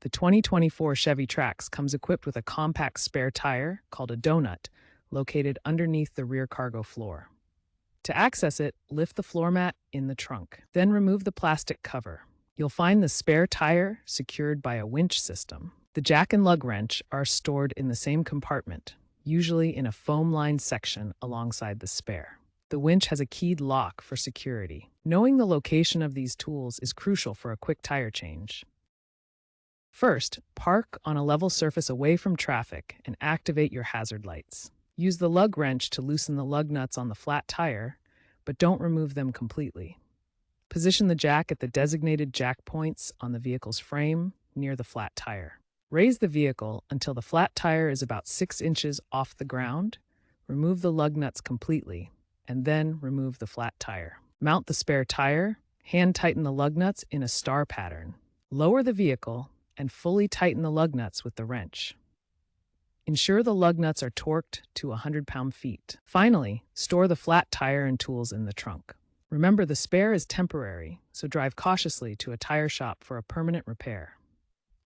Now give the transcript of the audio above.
The 2024 Chevy Trax comes equipped with a compact spare tire called a donut located underneath the rear cargo floor. To access it, lift the floor mat in the trunk. Then remove the plastic cover. You'll find the spare tire secured by a winch system. The jack and lug wrench are stored in the same compartment, usually in a foam-lined section alongside the spare. The winch has a keyed lock for security. Knowing the location of these tools is crucial for a quick tire change. First, park on a level surface away from traffic and activate your hazard lights. Use the lug wrench to loosen the lug nuts on the flat tire, but don't remove them completely. Position the jack at the designated jack points on the vehicle's frame near the flat tire. Raise the vehicle until the flat tire is about 6 inches off the ground. Remove the lug nuts completely, and then remove the flat tire. Mount the spare tire, hand tighten the lug nuts in a star pattern. Lower the vehicle and fully tighten the lug nuts with the wrench. Ensure the lug nuts are torqued to 100 pound-feet. Finally, store the flat tire and tools in the trunk. Remember, the spare is temporary, so drive cautiously to a tire shop for a permanent repair.